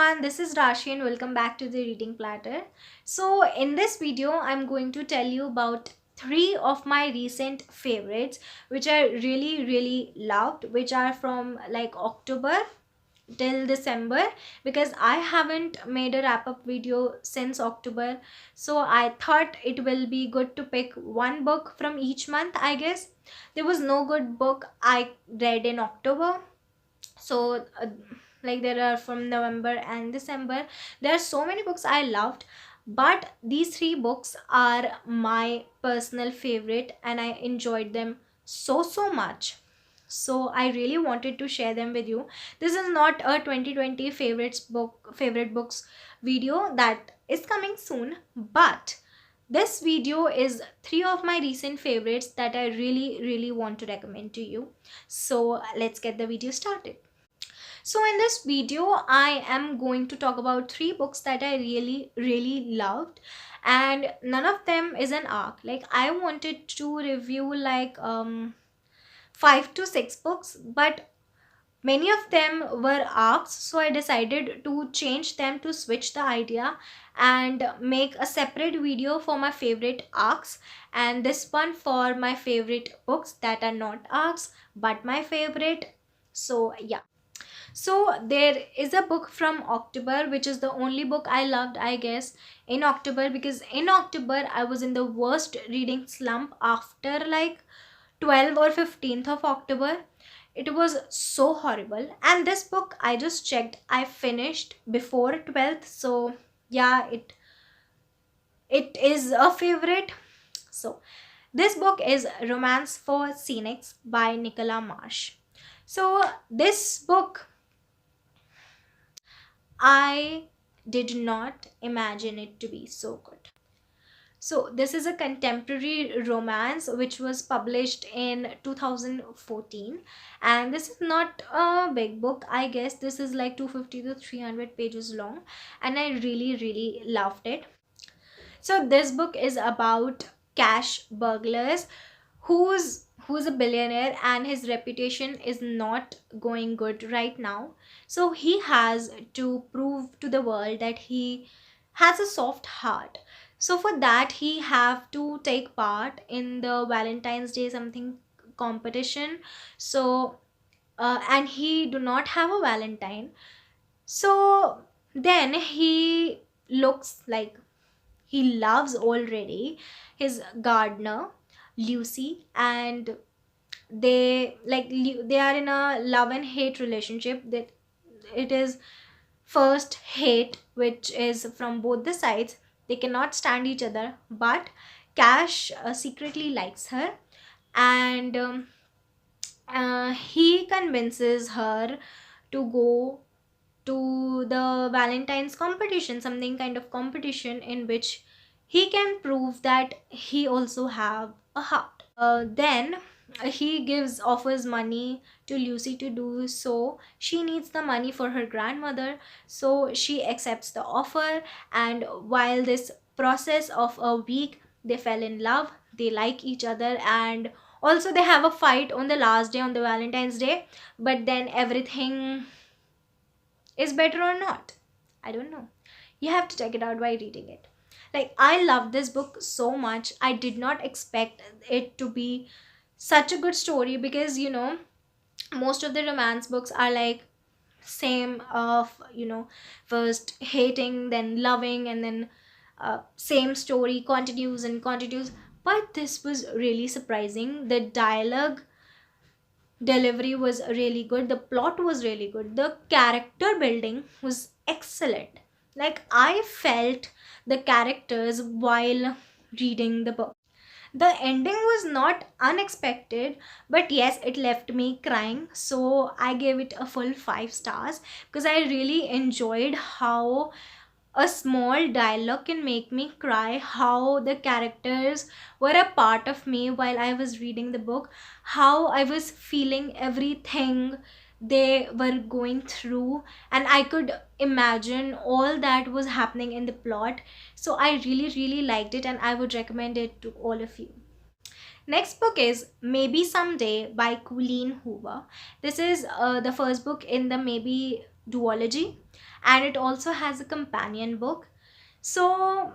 everyone, this is Rashi and welcome back to the Reading Platter. So in this video, I'm going to tell you about three of my recent favorites which I really loved, which are from like October till December, because I haven't made a wrap-up video since October. So I thought it will be good to pick one book from each month, I guess. There was no good book I read in October. So like there are from November and December, there are so many books I loved, but these three books are my personal favorite and I enjoyed them so much. So I really wanted to share them with you. This is not a 2020 favorite books video that is coming soon, but this video is three of my recent favorites that I really want to recommend to you. So let's get the video started. So in this video, I am going to talk about three books that I really loved, and none of them is an arc. Like I wanted to review like 5 to 6 books, but many of them were arcs, so I decided to change them, to switch the idea and make a separate video for my favorite arcs, and this one for my favorite books that are not arcs but my favorite. So yeah. So there is a book from October, which is the only book I loved, I guess, in October, because in October I was in the worst reading slump after like 12th or 15th of October. It was so horrible. And this book, I just checked, I finished before 12th. So yeah, it is a favorite. So this book is Romance for Cynics by Nicola Marsh. So this book, I did not imagine it to be so good. So this is a contemporary romance which was published in 2014, and this is not a big book. I guess this is like 250 to 300 pages long, and I really loved it. So this book is about cash burglars who's a billionaire, and his reputation is not going good right now. So he has to prove to the world that he has a soft heart. So for that he have to take part in the Valentine's Day something competition. So and he do not have a Valentine. So then he looks like he loves already his gardener Lucy, and they are in a love and hate relationship. That it is first hate, which is from both the sides. They cannot stand each other, but Cash secretly likes her, and he convinces her to go to the Valentine's competition, something kind of competition in which he can prove that he also have a heart. Then he offers money to Lucy to do so. She needs the money for her grandmother, so she accepts the offer. And while this process of a week, they fell in love. They like each other, and also they have a fight on the last day, on the Valentine's Day. But then everything is better or not, I don't know. You have to check it out by reading it. Like I love this book so much. I did not expect it to be such a good story, because most of the romance books are like same of first hating, then loving, and then same story continues and continues. But this was really surprising. The dialogue delivery was really good, the plot was really good, the character building was excellent. Like I felt the characters while reading the book. The ending was not unexpected, but yes, it left me crying, so I gave it a full 5 stars, because I really enjoyed how a small dialogue can make me cry, how the characters were a part of me while I was reading the book, how I was feeling everything they were going through, and I could imagine all that was happening in the plot. So I really liked it, and I would recommend it to all of you. Next book is Maybe Someday by Colleen Hoover. This is the first book in the Maybe duology, and it also has a companion book. So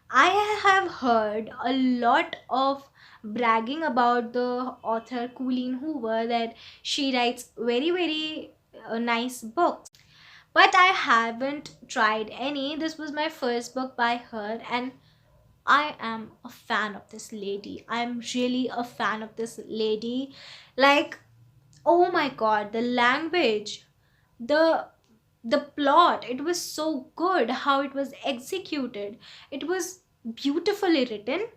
I have heard a lot of bragging about the author Colleen Hoover, that she writes very, very nice books. But I haven't tried any. This was my first book by her, and I am a fan of this lady. I'm really a fan of this lady. Like, oh my god, the language, the plot, it was so good how it was executed. It was beautifully written.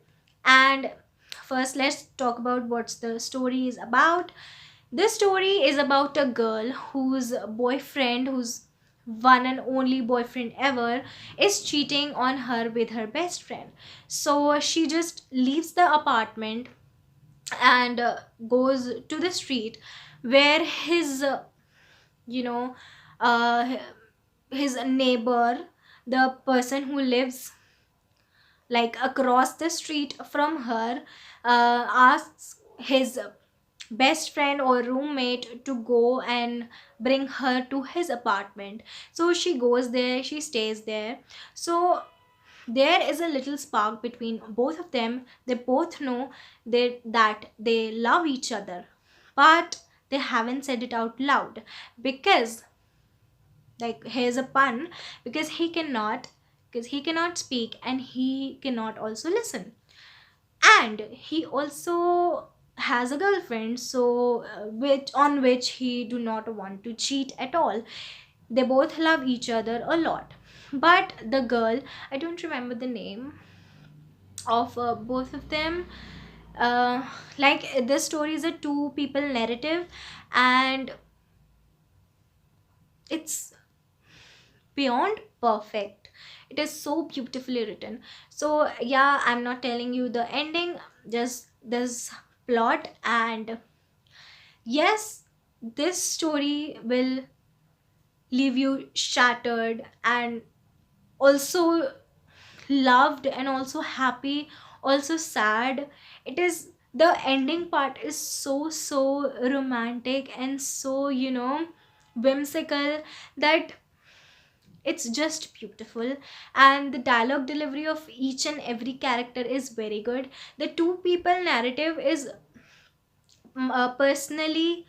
And first, let's talk about what the story is about. This story is about a girl whose boyfriend, whose one and only boyfriend ever, is cheating on her with her best friend. So she just leaves the apartment and goes to the street where his you know uh, his neighbor, the person who lives like across the street from her, asks his best friend or roommate to go and bring her to his apartment. So she goes there, she stays there. So there is a little spark between both of them. They both know that they love each other, but they haven't said it out loud because, like, here's a pun, because he cannot speak and he cannot also listen. And he also has a girlfriend, so which he do not want to cheat at all. They both love each other a lot. But the girl, I don't remember the name of both of them. Like, this story is a two people narrative, and it's beyond perfect. It is so beautifully written. So yeah, I'm not telling you the ending, just this plot. And yes, this story will leave you shattered and also loved and also happy, also sad. It is, the ending part is so so romantic and so, whimsical, that it's just beautiful. And the dialogue delivery of each and every character is very good. The two people narrative is personally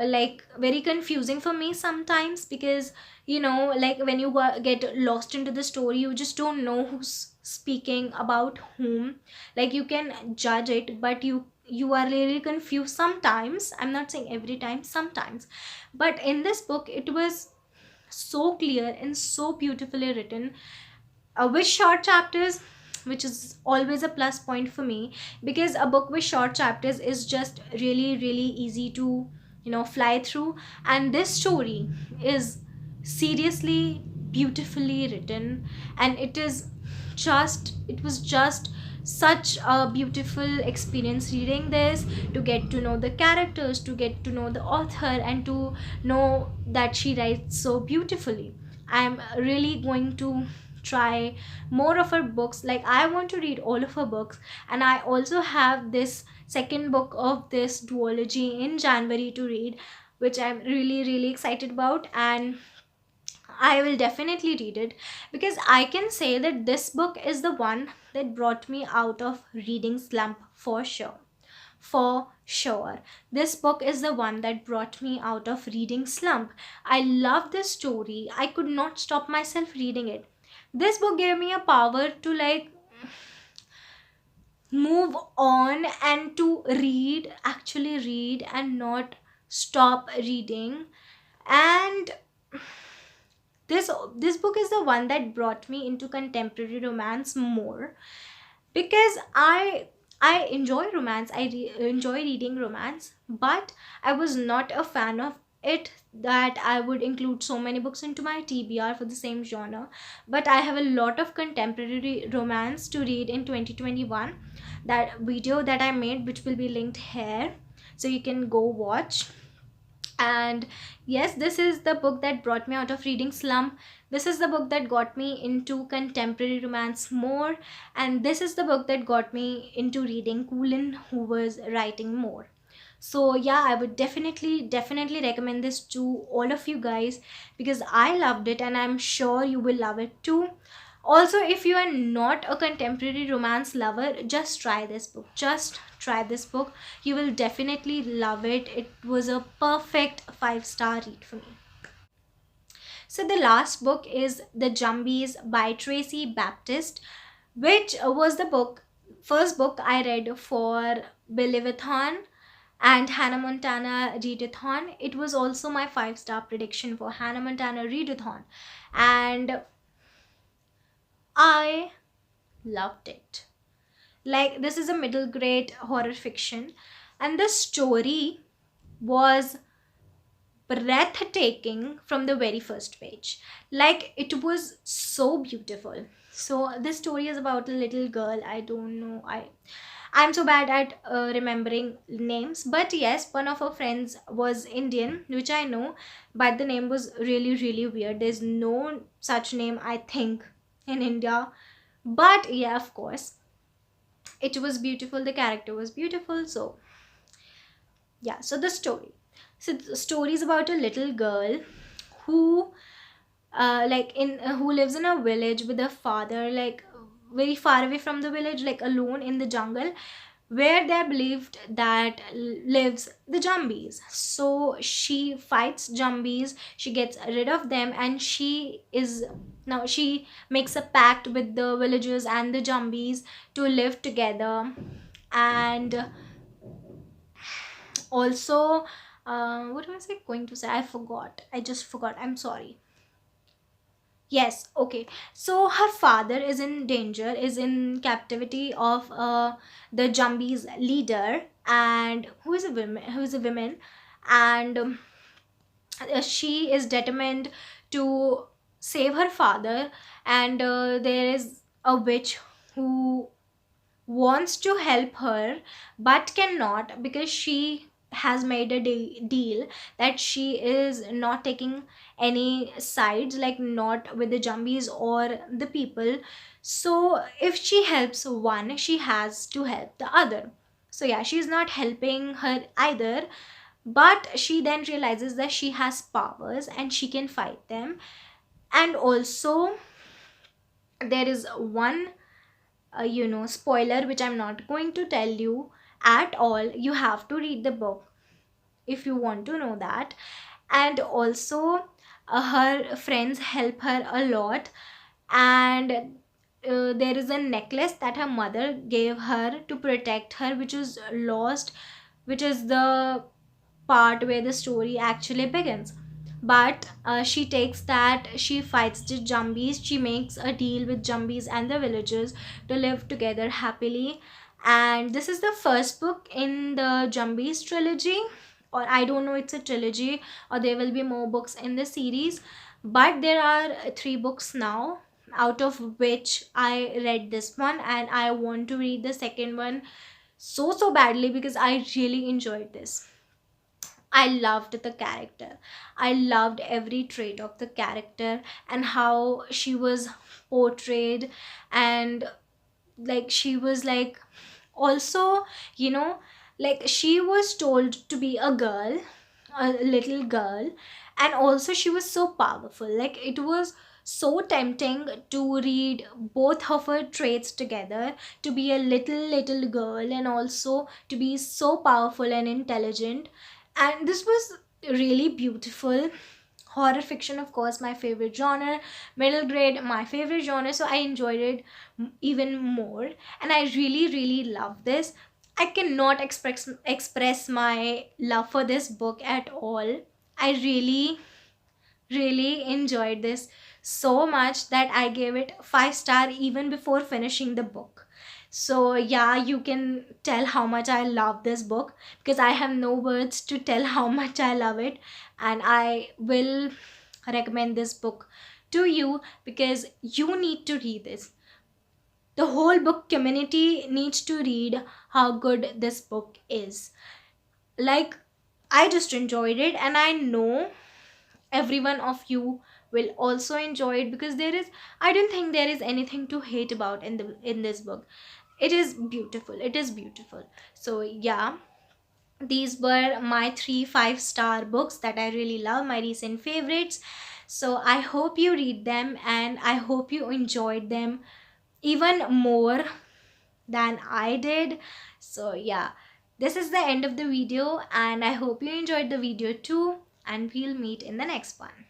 like very confusing for me sometimes, because like when you get lost into the story, you just don't know who's speaking about whom. Like, you can judge it, but you are really confused sometimes. I'm not saying every time, sometimes. But in this book, it was so clear and so beautifully written, with short chapters, which is always a plus point for me, because a book with short chapters is just really really easy to fly through. And this story is seriously beautifully written, and it was just such a beautiful experience reading this, to get to know the characters, to get to know the author, and to know that she writes so beautifully. I'm really going to try more of her books. Like, I want to read all of her books. And I also have this second book of this duology in January to read, which I'm really really excited about. And I will definitely read it, because I can say that this book is the one that brought me out of reading slump for sure. For sure. This book is the one that brought me out of reading slump. I love this story. I could not stop myself reading it. This book gave me a power to, like, move on and to read, actually read, and not stop reading. And this book is the one that brought me into contemporary romance more, because I enjoy romance. Enjoy reading romance, but I was not a fan of it, that I would include so many books into my TBR for the same genre. But I have a lot of contemporary romance to read in 2021. That video that I made, which will be linked here, so you can go watch. And yes, this is the book that brought me out of reading slump. This is the book that got me into contemporary romance more. And this is the book that got me into reading Colleen Hoover's writing more. So yeah, I would definitely recommend this to all of you guys, because I loved it and I'm sure you will love it too. Also, if you are not a contemporary romance lover, just try this book. Just try this book. You will definitely love it. It was a perfect 5-star read for me. So the last book is The Jumbies by Tracy Baptist, which was the first book I read for Believe-a-thon and Hannah Montana Readathon. It was also my 5-star prediction for Hannah Montana Readathon, and I loved it. Like, this is a middle grade horror fiction, and the story was breathtaking from the very first page. Like, it was so beautiful. So this story is about a little girl. I don't know, I'm so bad at remembering names, but yes, one of her friends was Indian, which I know, but the name was really weird. There's no such name, I think, in India. But yeah, of course, it was beautiful. The character was beautiful. So yeah, so the story. So the story is about a little girl who who lives in a village with a father, like very far away from the village, like alone in the jungle, where they believed that lives the zombies. So she fights zombies, she gets rid of them, and she makes a pact with the villagers and the zombies to live together. And also, what was I going to say? I just forgot, I'm sorry. Yes, okay. So her father is in danger, is in captivity of the Jumbies leader, and who is a woman, and she is determined to save her father. And there is a witch who wants to help her but cannot, because she has made a deal that she is not taking any sides, like not with the zombies or the people. So if she helps one, she has to help the other. So yeah, she's not helping her either, but she then realizes that she has powers and she can fight them. And also, there is one spoiler which I'm not going to tell you at all. You have to read the book if you want to know that. And also, her friends help her a lot. And there is a necklace that her mother gave her to protect her, which is lost, which is the part where the story actually begins. But she takes that, she fights the zombies, she makes a deal with zombies and the villagers to live together happily. And this is the first book in the zombies trilogy, or I don't know, it's a trilogy or there will be more books in the series. But there are 3 books now, out of which I read this one, and I want to read the second one so badly, because I really enjoyed this. I loved the character. I loved every trait of the character and how she was portrayed. And like, she was like, also, you know, like, she was told to be a girl, a little girl, and also she was so powerful. Like, it was so tempting to read both of her traits together, to be a little girl and also to be so powerful and intelligent. And this was really beautiful. Horror fiction, of course, my favorite genre. Middle grade, my favorite genre, so I enjoyed it even more. And I really love this. I cannot express my love for this book at all. I really enjoyed this so much that I gave it 5 star even before finishing the book. So yeah, you can tell how much I love this book, because I have no words to tell how much I love it. And I will recommend this book to you, because you need to read this. The whole book community needs to read how good this book is. Like, I just enjoyed it, and I know every one of you will also enjoy it, because I don't think there is anything to hate about in this book. It is beautiful, it is beautiful. So yeah, These were my 3 5-star books that I really love, my recent favorites. So I hope you read them and I hope you enjoyed them even more than I did. So yeah, this is the end of the video and I hope you enjoyed the video too, and we'll meet in the next one.